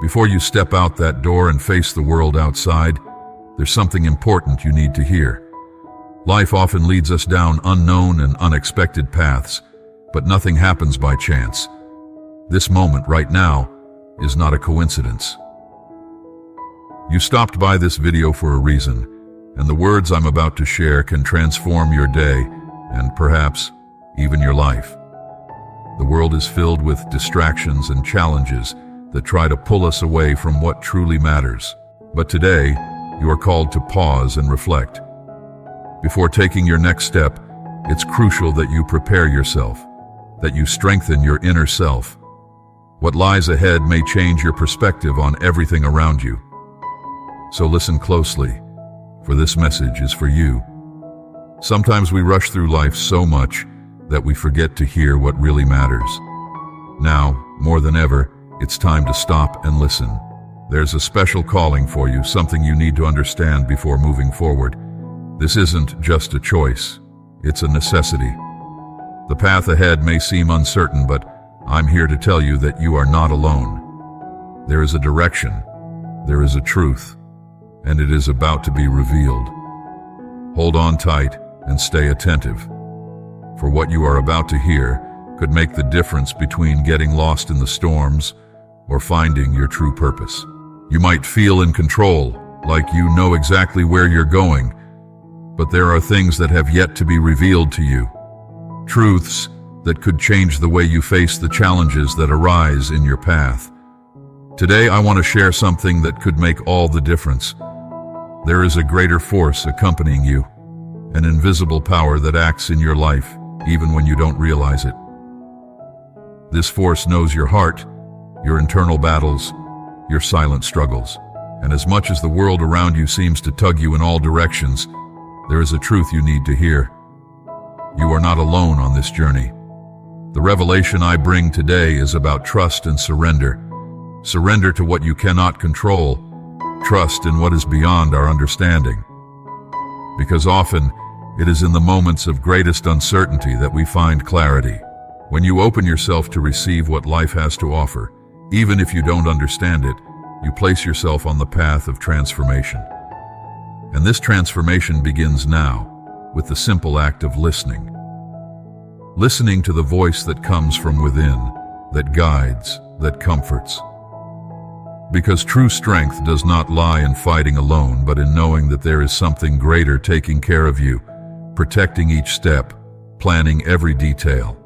Before you step out that door and face the world outside, there's something important you need to hear. Life often leads us down unknown and unexpected paths, but nothing happens by chance. This moment right now is not a coincidence. You stopped by this video for a reason, and the words I'm about to share can transform your day and perhaps even your life. The world is filled with distractions and challenges that try to pull us away from what truly matters. But today, you are called to pause and reflect. Before taking your next step, it's crucial that you prepare yourself, that you strengthen your inner self. What lies ahead may change your perspective on everything around you. So listen closely, for this message is for you. Sometimes we rush through life so much that we forget to hear what really matters. Now, more than ever, it's time to stop and listen. There's a special calling for you, something you need to understand before moving forward. This isn't just a choice, it's a necessity. The path ahead may seem uncertain, but I'm here to tell you that you are not alone. There is a direction, there is a truth, and it is about to be revealed. Hold on tight and stay attentive, for what you are about to hear could make the difference between getting lost in the storms or finding your true purpose. You might feel in control, like you know exactly where you're going, but there are things that have yet to be revealed to you. Truths that could change the way you face the challenges that arise in your path. Today, I want to share something that could make all the difference. There is a greater force accompanying you, an invisible power that acts in your life, even when you don't realize it. This force knows your heart, your internal battles, your silent struggles. And as much as the world around you seems to tug you in all directions, there is a truth you need to hear. You are not alone on this journey. The revelation I bring today is about trust and surrender. Surrender to what you cannot control. Trust in what is beyond our understanding. Because often, it is in the moments of greatest uncertainty that we find clarity. When you open yourself to receive what life has to offer, even if you don't understand it, you place yourself on the path of transformation. And this transformation begins now, with the simple act of listening. Listening to the voice that comes from within, that guides, that comforts. Because true strength does not lie in fighting alone, but in knowing that there is something greater taking care of you, protecting each step, planning every detail.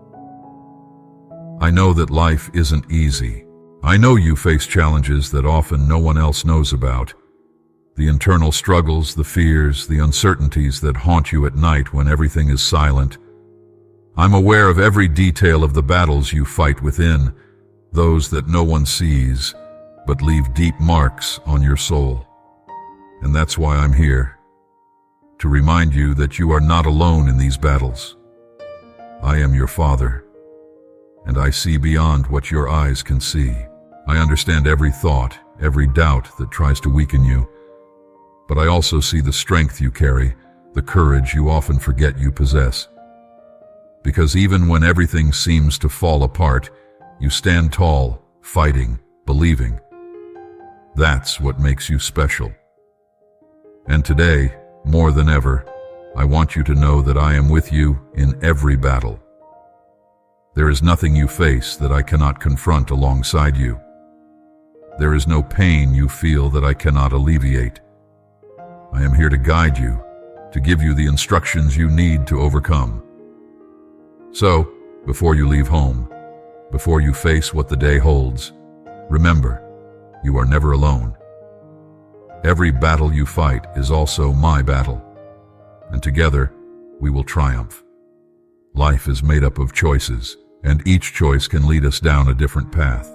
I know that life isn't easy. I know you face challenges that often no one else knows about. The internal struggles, the fears, the uncertainties that haunt you at night when everything is silent. I'm aware of every detail of the battles you fight within, those that no one sees, but leave deep marks on your soul. And that's why I'm here, to remind you that you are not alone in these battles. I am your Father, and I see beyond what your eyes can see. I understand every thought, every doubt that tries to weaken you, but I also see the strength you carry, the courage you often forget you possess. Because even when everything seems to fall apart, you stand tall, fighting, believing. That's what makes you special. And today, more than ever, I want you to know that I am with you in every battle. There is nothing you face that I cannot confront alongside you. There is no pain you feel that I cannot alleviate. I am here to guide you, to give you the instructions you need to overcome. So, before you leave home, before you face what the day holds, remember, you are never alone. Every battle you fight is also my battle, and together we will triumph. Life is made up of choices, and each choice can lead us down a different path.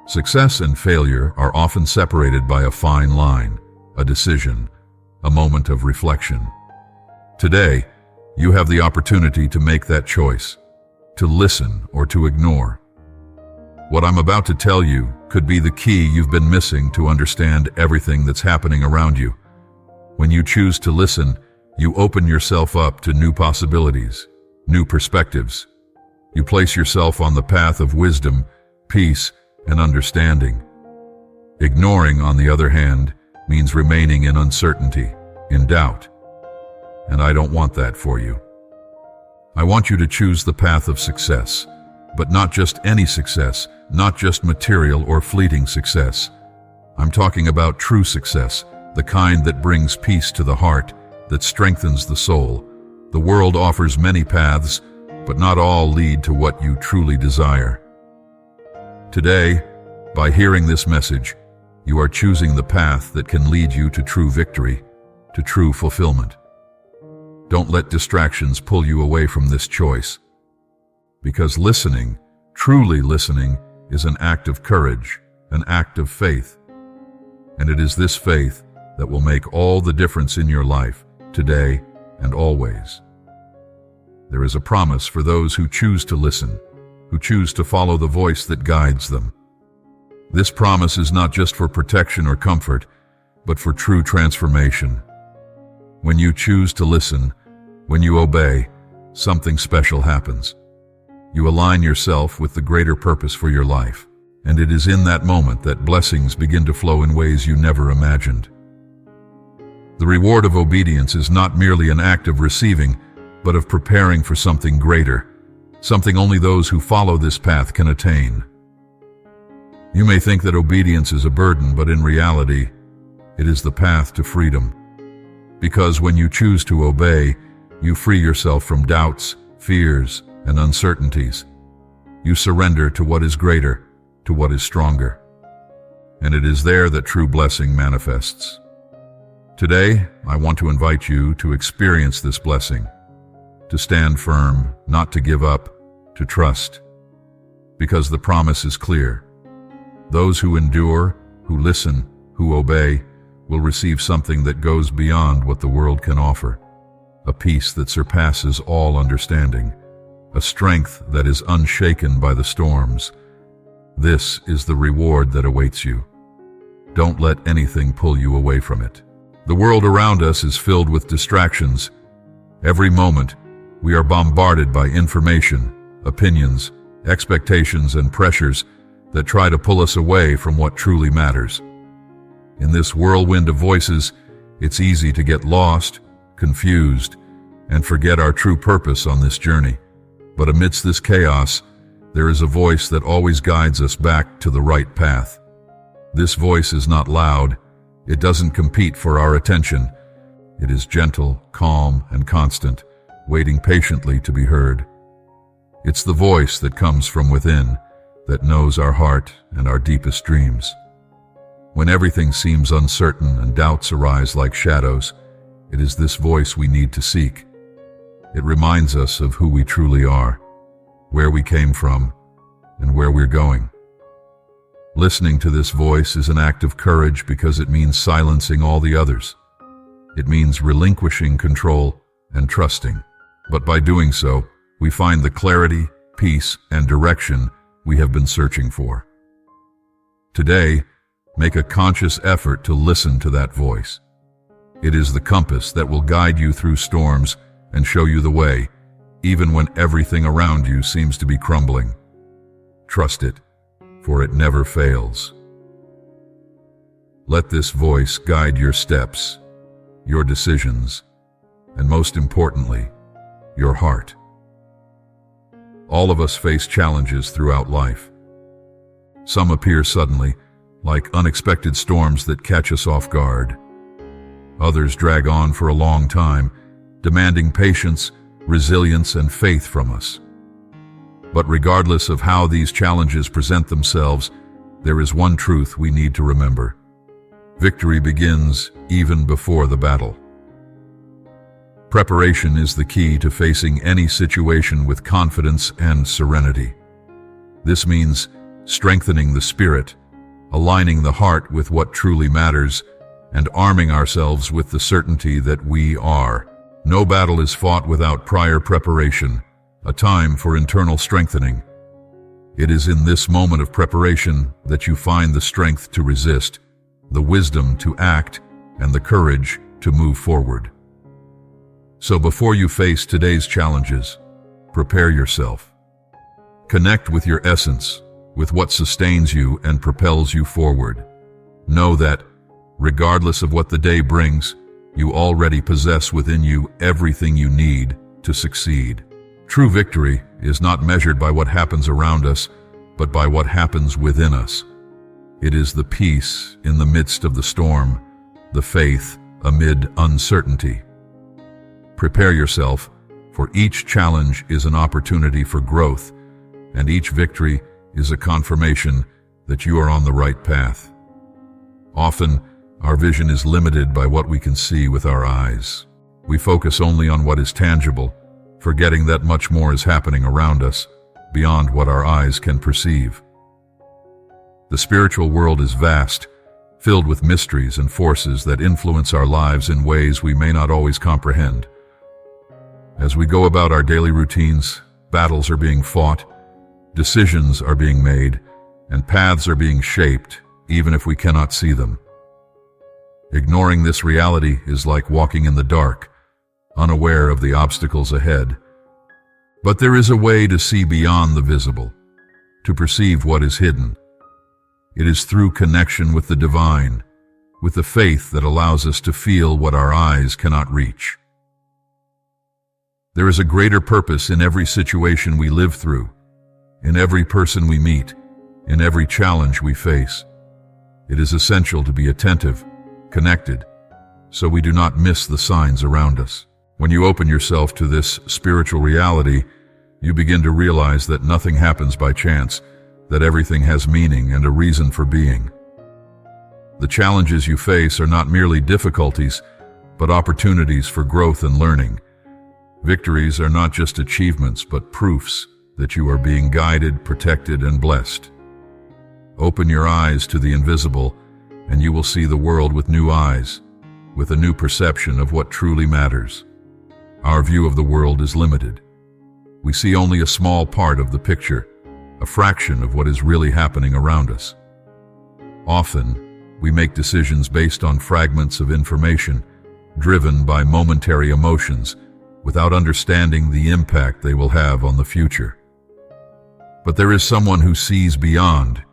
Success and failure are often separated by a fine line, a decision, a moment of reflection. Today, you have the opportunity to make that choice, to listen or to ignore. What I'm about to tell you could be the key you've been missing to understand everything that's happening around you. When you choose to listen, you open yourself up to new possibilities, new perspectives. You place yourself on the path of wisdom, peace, and understanding. Ignoring, on the other hand, means remaining in uncertainty, in doubt. And I don't want that for you. I want you to choose the path of success, but not just any success, not just material or fleeting success. I'm talking about true success, the kind that brings peace to the heart, that strengthens the soul. The world offers many paths, but not all lead to what you truly desire. Today, by hearing this message, you are choosing the path that can lead you to true victory, to true fulfillment. Don't let distractions pull you away from this choice. Because listening, truly listening, is an act of courage, an act of faith. And it is this faith that will make all the difference in your life, today and always. There is a promise for those who choose to listen, who choose to follow the voice that guides them. This promise is not just for protection or comfort, but for true transformation. When you choose to listen, when you obey, something special happens. You align yourself with the greater purpose for your life, and it is in that moment that blessings begin to flow in ways you never imagined. The reward of obedience is not merely an act of receiving, but of preparing for something greater, something only those who follow this path can attain. You may think that obedience is a burden, but in reality, it is the path to freedom. Because when you choose to obey, you free yourself from doubts, fears, and uncertainties. You surrender to what is greater, to what is stronger. And it is there that true blessing manifests. Today, I want to invite you to experience this blessing, to stand firm, not to give up, to trust. Because the promise is clear. Those who endure, who listen, who obey, will receive something that goes beyond what the world can offer. A peace that surpasses all understanding, a strength that is unshaken by the storms. This is the reward that awaits you. Don't let anything pull you away from it. The world around us is filled with distractions. Every moment, we are bombarded by information, opinions, expectations, and pressures that try to pull us away from what truly matters. In this whirlwind of voices, it's easy to get lost, confused, and forget our true purpose on this journey. But amidst this chaos, there is a voice that always guides us back to the right path. This voice is not loud. It doesn't compete for our attention. It is gentle, calm, and constant, waiting patiently to be heard. It's the voice that comes from within, that knows our heart and our deepest dreams. When everything seems uncertain and doubts arise like shadows, it is this voice we need to seek. It reminds us of who we truly are, where we came from, and where we're going. Listening to this voice is an act of courage because it means silencing all the others. It means relinquishing control and trusting. But by doing so, we find the clarity, peace, and direction we have been searching for. Today, make a conscious effort to listen to that voice. It is the compass that will guide you through storms and show you the way, even when everything around you seems to be crumbling. Trust it, for it never fails. Let this voice guide your steps, your decisions, and most importantly, your heart. All of us face challenges throughout life. Some appear suddenly, like unexpected storms that catch us off guard. Others drag on for a long time, demanding patience, resilience, and faith from us. But regardless of how these challenges present themselves, there is one truth we need to remember. Victory begins even before the battle. Preparation is the key to facing any situation with confidence and serenity. This means strengthening the spirit, aligning the heart with what truly matters, and arming ourselves with the certainty that we are. No battle is fought without prior preparation, a time for internal strengthening. It is in this moment of preparation that you find the strength to resist, the wisdom to act, and the courage to move forward. So before you face today's challenges, prepare yourself. Connect with your essence, with what sustains you and propels you forward. Know that, regardless of what the day brings, you already possess within you everything you need to succeed. True victory is not measured by what happens around us, but by what happens within us. It is the peace in the midst of the storm, the faith amid uncertainty. Prepare yourself, for each challenge is an opportunity for growth, and each victory is a confirmation that you are on the right path. Often, our vision is limited by what we can see with our eyes. We focus only on what is tangible, forgetting that much more is happening around us, beyond what our eyes can perceive. The spiritual world is vast, filled with mysteries and forces that influence our lives in ways we may not always comprehend. As we go about our daily routines, battles are being fought, decisions are being made, and paths are being shaped, even if we cannot see them. Ignoring this reality is like walking in the dark, unaware of the obstacles ahead. But there is a way to see beyond the visible, to perceive what is hidden. It is through connection with the divine, with the faith that allows us to feel what our eyes cannot reach. There is a greater purpose in every situation we live through, in every person we meet, in every challenge we face. It is essential to be attentive, connected, so we do not miss the signs around us. When you open yourself to this spiritual reality, you begin to realize that nothing happens by chance, that everything has meaning and a reason for being. The challenges you face are not merely difficulties, but opportunities for growth and learning. Victories are not just achievements, but proofs that you are being guided, protected, and blessed. Open your eyes to the invisible, and you will see the world with new eyes, with a new perception of what truly matters. Our view of the world is limited. We see only a small part of the picture, a fraction of what is really happening around us. Often, we make decisions based on fragments of information, driven by momentary emotions, without understanding the impact they will have on the future. But there is someone who sees beyond,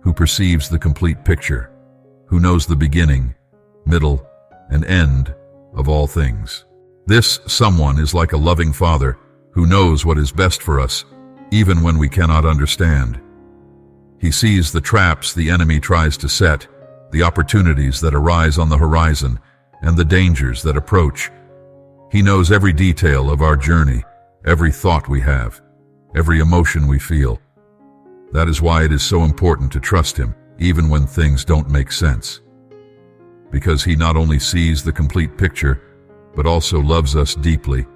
who perceives the complete picture, who knows the beginning, middle, and end of all things. This someone is like a loving father who knows what is best for us, even when we cannot understand. He sees the traps the enemy tries to set, the opportunities that arise on the horizon, and the dangers that approach. He knows every detail of our journey, every thought we have, every emotion we feel. That is why it is so important to trust him, even when things don't make sense. Because he not only sees the complete picture, but also loves us deeply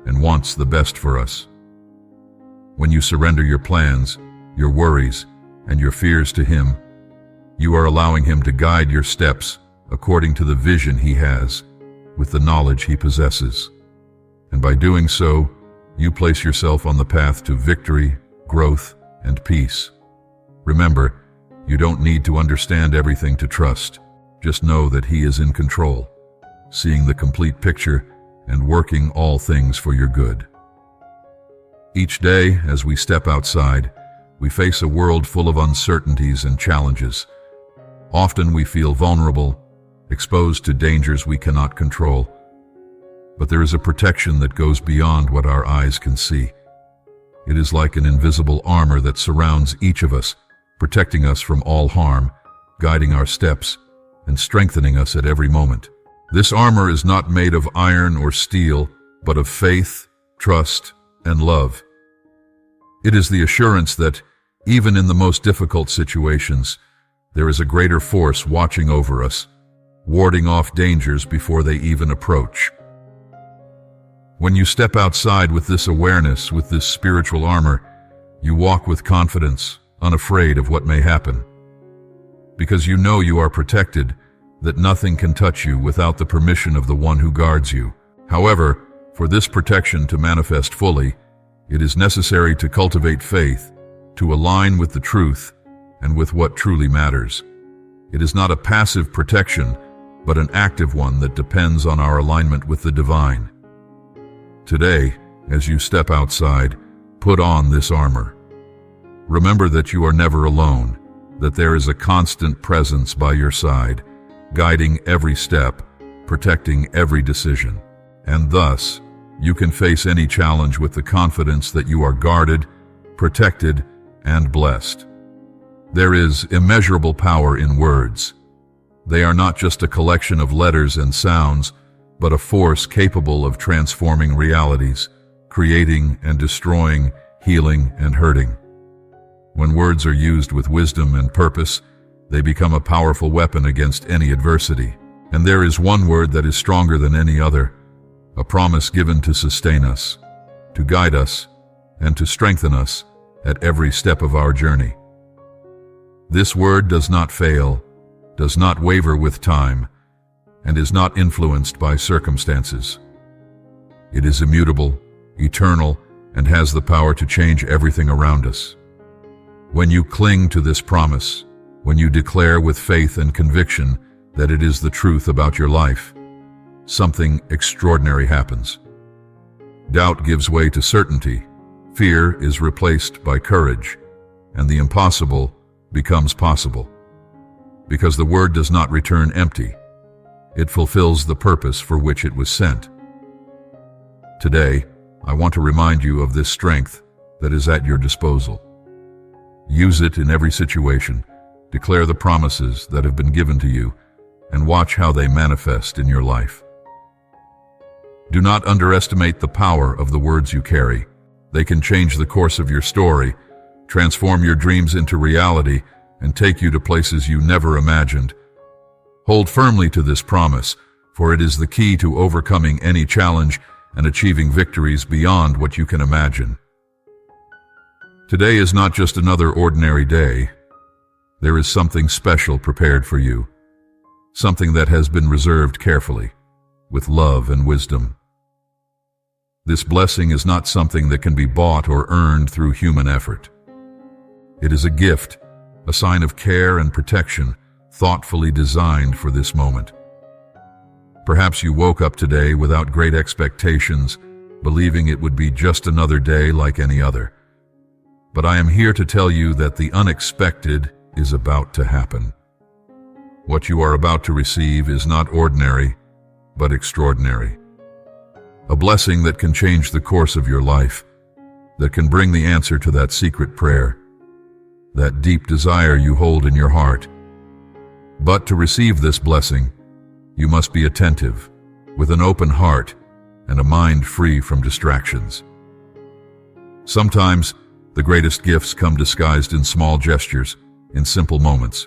and wants the best for us. When you surrender your plans, your worries, and your fears to him, you are allowing him to guide your steps according to the vision he has, with the knowledge he possesses. And by doing so, you place yourself on the path to victory, growth, and peace. Remember, you don't need to understand everything to trust. Just know that he is in control, seeing the complete picture and working all things for your good. Each day, as we step outside, we face a world full of uncertainties and challenges. Often we feel vulnerable, exposed to dangers we cannot control. But there is a protection that goes beyond what our eyes can see. It is like an invisible armor that surrounds each of us, protecting us from all harm, guiding our steps, and strengthening us at every moment. This armor is not made of iron or steel, but of faith, trust, and love. It is the assurance that, even in the most difficult situations, there is a greater force watching over us, warding off dangers before they even approach. When you step outside with this awareness, with this spiritual armor, you walk with confidence, unafraid of what may happen. Because you know you are protected, that nothing can touch you without the permission of the one who guards you. However, for this protection to manifest fully, it is necessary to cultivate faith, to align with the truth and with what truly matters. It is not a passive protection, but an active one that depends on our alignment with the divine. Today, as you step outside, put on this armor. Remember that you are never alone, that there is a constant presence by your side, guiding every step, protecting every decision. And thus, you can face any challenge with the confidence that you are guarded, protected, and blessed. There is immeasurable power in words. They are not just a collection of letters and sounds, but a force capable of transforming realities, creating and destroying, healing and hurting. When words are used with wisdom and purpose, they become a powerful weapon against any adversity. And there is one word that is stronger than any other, a promise given to sustain us, to guide us, and to strengthen us at every step of our journey. This word does not fail, does not waver with time, and is not influenced by circumstances. It is immutable, eternal, and has the power to change everything around us. When you cling to this promise, when you declare with faith and conviction that it is the truth about your life, something extraordinary happens. Doubt gives way to certainty, fear is replaced by courage, and the impossible becomes possible. Because the word does not return empty, it fulfills the purpose for which it was sent. Today, I want to remind you of this strength that is at your disposal. Use it in every situation, declare the promises that have been given to you, and watch how they manifest in your life. Do not underestimate the power of the words you carry. They can change the course of your story, transform your dreams into reality, and take you to places you never imagined. Hold firmly to this promise, for it is the key to overcoming any challenge and achieving victories beyond what you can imagine. Today is not just another ordinary day. There is something special prepared for you, something that has been reserved carefully, with love and wisdom. This blessing is not something that can be bought or earned through human effort. It is a gift, a sign of care and protection, thoughtfully designed for this moment. Perhaps you woke up today without great expectations, believing it would be just another day like any other. But I am here to tell you that the unexpected is about to happen. What you are about to receive is not ordinary, but extraordinary. A blessing that can change the course of your life, that can bring the answer to that secret prayer, that deep desire you hold in your heart. But to receive this blessing, you must be attentive, with an open heart and a mind free from distractions. Sometimes, the greatest gifts come disguised in small gestures, in simple moments.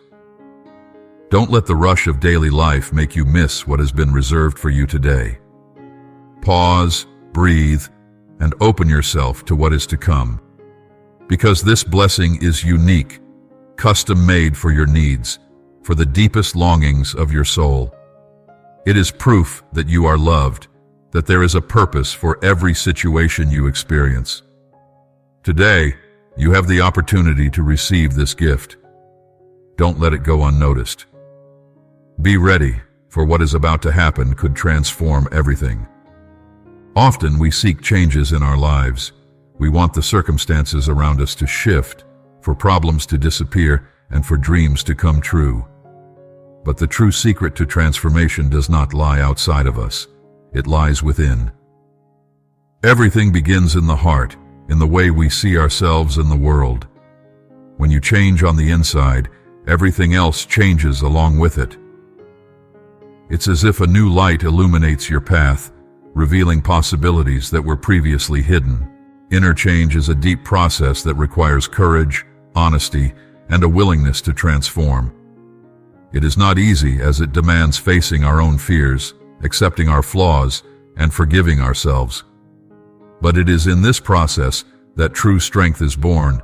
Don't let the rush of daily life make you miss what has been reserved for you today. Pause, breathe, and open yourself to what is to come. Because this blessing is unique, custom-made for your needs, for the deepest longings of your soul. It is proof that you are loved, that there is a purpose for every situation you experience. Today, you have the opportunity to receive this gift. Don't let it go unnoticed. Be ready, for what is about to happen could transform everything. Often we seek changes in our lives. We want the circumstances around us to shift, for problems to disappear, and for dreams to come true. But the true secret to transformation does not lie outside of us. It lies within. Everything begins in the heart, in the way we see ourselves in the world. When you change on the inside, everything else changes along with it. It's as if a new light illuminates your path, revealing possibilities that were previously hidden. Inner change is a deep process that requires courage, honesty, and a willingness to transform. It is not easy, as it demands facing our own fears, accepting our flaws, and forgiving ourselves. But it is in this process that true strength is born,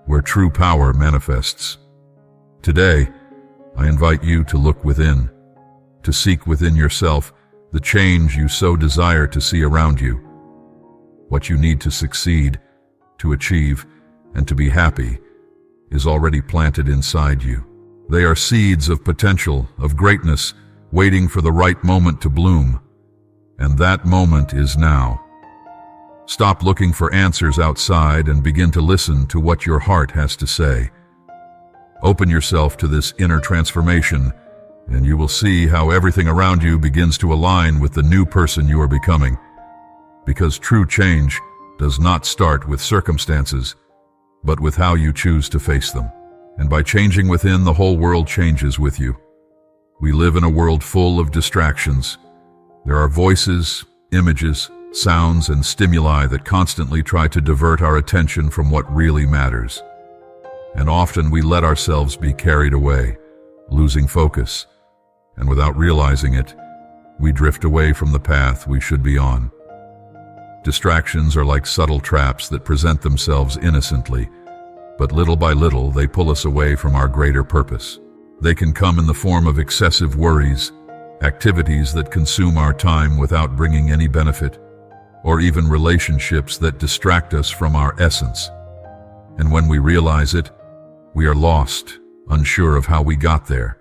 where true power manifests. Today, I invite you to look within, to seek within yourself the change you so desire to see around you. What you need to succeed, to achieve, and to be happy is already planted inside you. They are seeds of potential, of greatness, waiting for the right moment to bloom. And that moment is now. Stop looking for answers outside and begin to listen to what your heart has to say. Open yourself to this inner transformation, and you will see how everything around you begins to align with the new person you are becoming. Because true change does not start with circumstances, but with how you choose to face them. And by changing within, the whole world changes with you. We live in a world full of distractions. There are voices, images, sounds, and stimuli that constantly try to divert our attention from what really matters. And often we let ourselves be carried away, losing focus, and without realizing it, we drift away from the path we should be on. Distractions are like subtle traps that present themselves innocently, but little by little they pull us away from our greater purpose. They can come in the form of excessive worries, activities that consume our time without bringing any benefit, or even relationships that distract us from our essence. And when we realize it, we are lost, unsure of how we got there.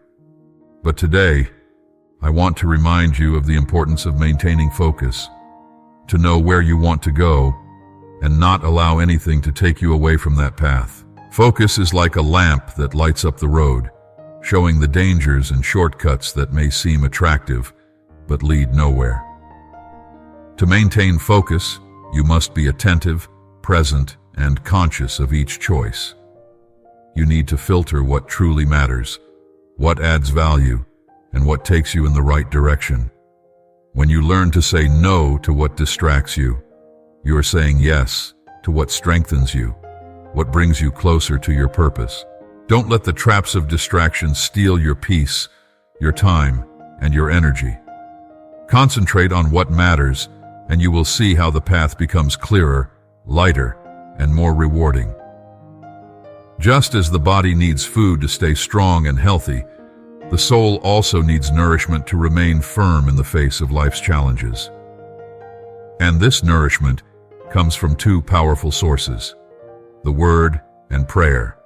But today, I want to remind you of the importance of maintaining focus, to know where you want to go, and not allow anything to take you away from that path. Focus is like a lamp that lights up the road, showing the dangers and shortcuts that may seem attractive, but lead nowhere. To maintain focus, you must be attentive, present, and conscious of each choice. You need to filter what truly matters, what adds value, and what takes you in the right direction. When you learn to say no to what distracts you, you are saying yes to what strengthens you, what brings you closer to your purpose. Don't let the traps of distraction steal your peace, your time, and your energy. Concentrate on what matters, and you will see how the path becomes clearer, lighter, and more rewarding. Just as the body needs food to stay strong and healthy, the soul also needs nourishment to remain firm in the face of life's challenges. And this nourishment comes from two powerful sources: the Word and prayer.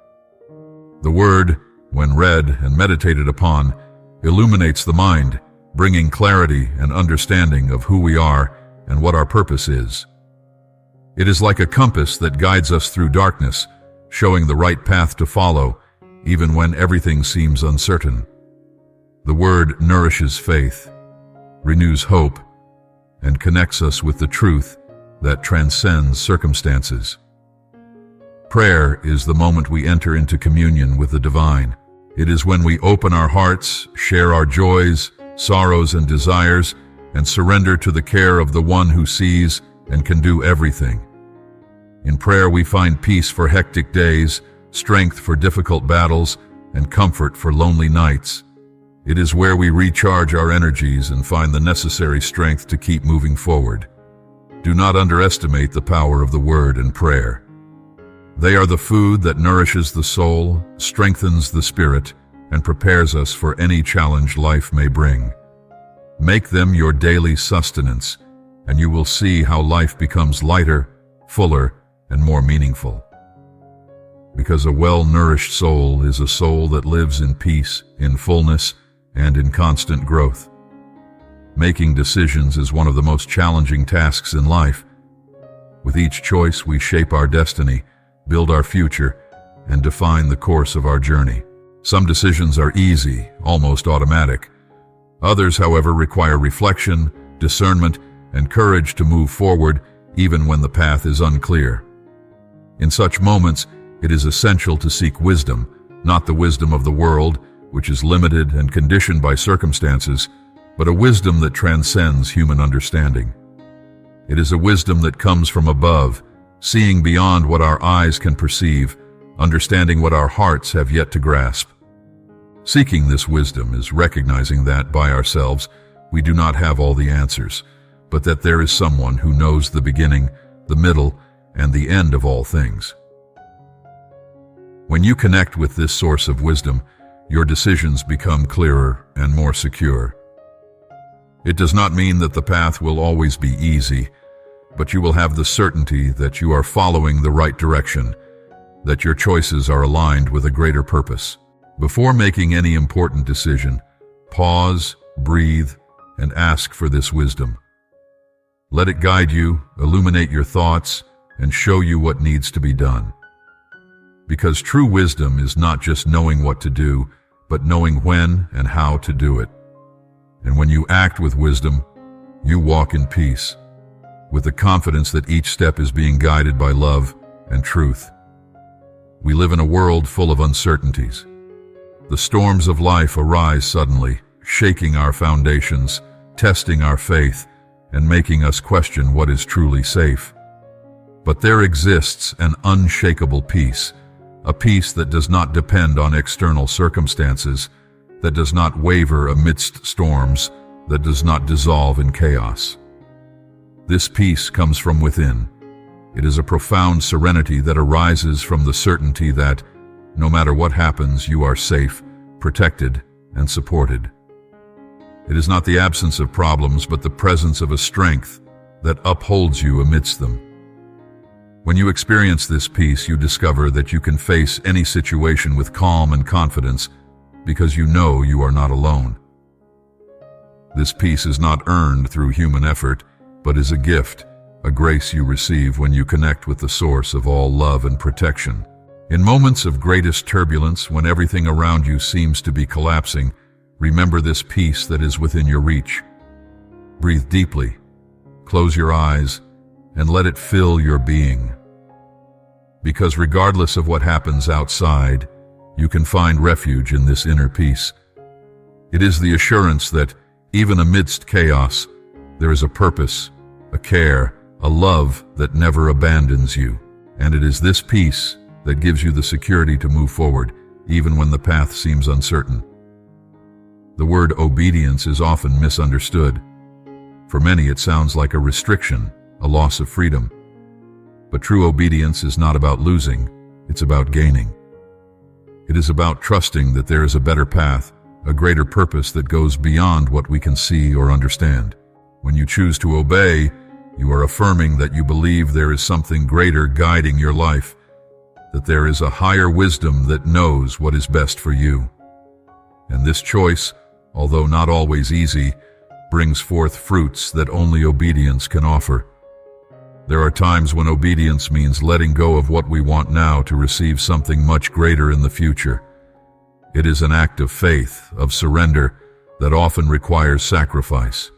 The Word, when read and meditated upon, illuminates the mind, bringing clarity and understanding of who we are and what our purpose is. It is like a compass that guides us through darkness, showing the right path to follow, even when everything seems uncertain. The Word nourishes faith, renews hope, and connects us with the truth that transcends circumstances. Prayer is the moment we enter into communion with the divine. It is when we open our hearts, share our joys, sorrows, and desires, and surrender to the care of the one who sees and can do everything. In prayer we find peace for hectic days, strength for difficult battles, and comfort for lonely nights. It is where we recharge our energies and find the necessary strength to keep moving forward. Do not underestimate the power of the Word and prayer. They are the food that nourishes the soul, strengthens the spirit, and prepares us for any challenge life may bring. Make them your daily sustenance, and you will see how life becomes lighter, fuller, and more meaningful. Because a well-nourished soul is a soul that lives in peace, in fullness, and in constant growth. Making decisions is one of the most challenging tasks in life. With each choice, we shape our destiny, build our future, and define the course of our journey. Some decisions are easy, almost automatic. Others, however, require reflection, discernment, and courage to move forward, even when the path is unclear. In such moments, it is essential to seek wisdom, not the wisdom of the world, which is limited and conditioned by circumstances, but a wisdom that transcends human understanding. It is a wisdom that comes from above, seeing beyond what our eyes can perceive, understanding what our hearts have yet to grasp. Seeking this wisdom is recognizing that, by ourselves, we do not have all the answers, but that there is someone who knows the beginning, the middle, and the end of all things. When you connect with this source of wisdom, your decisions become clearer and more secure. It does not mean that the path will always be easy, but you will have the certainty that you are following the right direction, that your choices are aligned with a greater purpose. Before making any important decision, pause, breathe, and ask for this wisdom. Let it guide you, illuminate your thoughts, and show you what needs to be done. Because true wisdom is not just knowing what to do, but knowing when and how to do it. And when you act with wisdom, you walk in peace, with the confidence that each step is being guided by love and truth. We live in a world full of uncertainties. The storms of life arise suddenly, shaking our foundations, testing our faith, and making us question what is truly safe. But there exists an unshakable peace, a peace that does not depend on external circumstances, that does not waver amidst storms, that does not dissolve in chaos. This peace comes from within. It is a profound serenity that arises from the certainty that, no matter what happens, you are safe, protected, and supported. It is not the absence of problems, but the presence of a strength that upholds you amidst them. When you experience this peace, you discover that you can face any situation with calm and confidence because you know you are not alone. This peace is not earned through human effort, but is a gift, a grace you receive when you connect with the source of all love and protection. In moments of greatest turbulence, when everything around you seems to be collapsing, remember this peace that is within your reach. Breathe deeply, close your eyes, and let it fill your being. Because regardless of what happens outside, you can find refuge in this inner peace. It is the assurance that, even amidst chaos, there is a purpose, a care, a love that never abandons you. And it is this peace that gives you the security to move forward, even when the path seems uncertain. The word obedience is often misunderstood. For many, it sounds like a restriction, a loss of freedom. But true obedience is not about losing, it's about gaining. It is about trusting that there is a better path, a greater purpose that goes beyond what we can see or understand. When you choose to obey, you are affirming that you believe there is something greater guiding your life, that there is a higher wisdom that knows what is best for you. And this choice, although not always easy, brings forth fruits that only obedience can offer. There are times when obedience means letting go of what we want now to receive something much greater in the future. It is an act of faith, of surrender, that often requires sacrifice.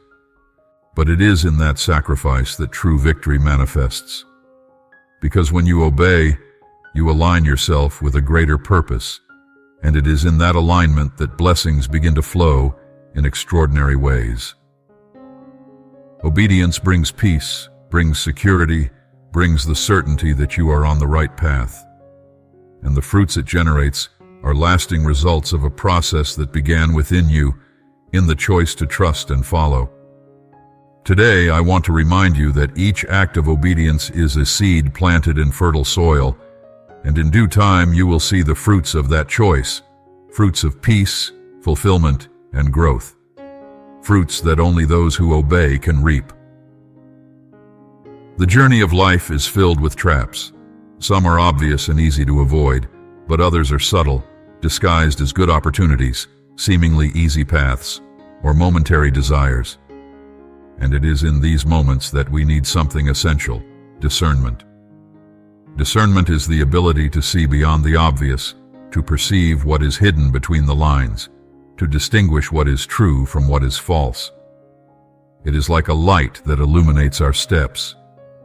But it is in that sacrifice that true victory manifests. Because when you obey, you align yourself with a greater purpose, and it is in that alignment that blessings begin to flow in extraordinary ways. Obedience brings peace, brings security, brings the certainty that you are on the right path. And the fruits it generates are lasting results of a process that began within you, in the choice to trust and follow. Today, I want to remind you that each act of obedience is a seed planted in fertile soil, and in due time you will see the fruits of that choice, fruits of peace, fulfillment, and growth. Fruits that only those who obey can reap. The journey of life is filled with traps. Some are obvious and easy to avoid, but others are subtle, disguised as good opportunities, seemingly easy paths, or momentary desires. And it is in these moments that we need something essential: discernment. Discernment is the ability to see beyond the obvious, to perceive what is hidden between the lines, to distinguish what is true from what is false. It is like a light that illuminates our steps,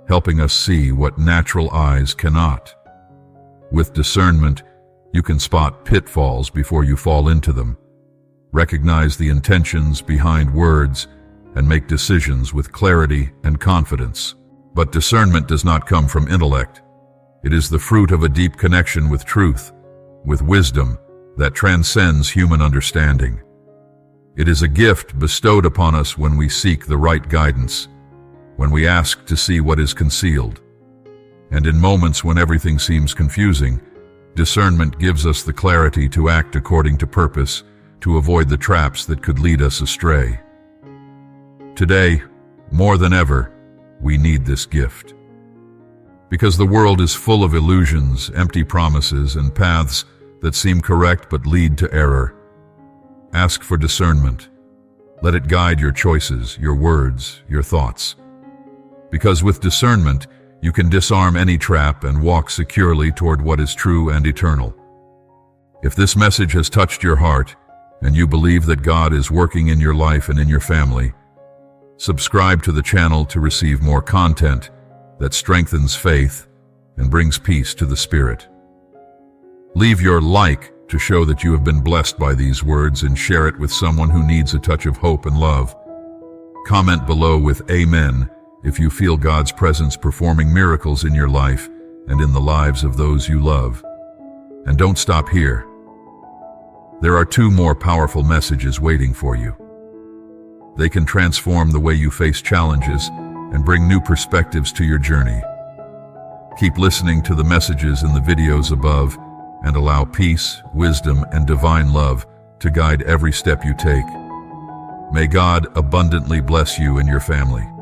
helping us see what natural eyes cannot. With discernment, you can spot pitfalls before you fall into them, recognize the intentions behind words, and make decisions with clarity and confidence. But discernment does not come from intellect. It is the fruit of a deep connection with truth, with wisdom that transcends human understanding. It is a gift bestowed upon us when we seek the right guidance, when we ask to see what is concealed. And in moments when everything seems confusing, discernment gives us the clarity to act according to purpose, to avoid the traps that could lead us astray. Today, more than ever, we need this gift. Because the world is full of illusions, empty promises, and paths that seem correct but lead to error. Ask for discernment. Let it guide your choices, your words, your thoughts. Because with discernment, you can disarm any trap and walk securely toward what is true and eternal. If this message has touched your heart, and you believe that God is working in your life and in your family, subscribe to the channel to receive more content that strengthens faith and brings peace to the spirit. Leave your like to show that you have been blessed by these words and share it with someone who needs a touch of hope and love. Comment below with Amen if you feel God's presence performing miracles in your life and in the lives of those you love. And don't stop here. There are 2 more powerful messages waiting for you. They can transform the way you face challenges and bring new perspectives to your journey. Keep listening to the messages in the videos above and allow peace, wisdom, and divine love to guide every step you take. May God abundantly bless you and your family.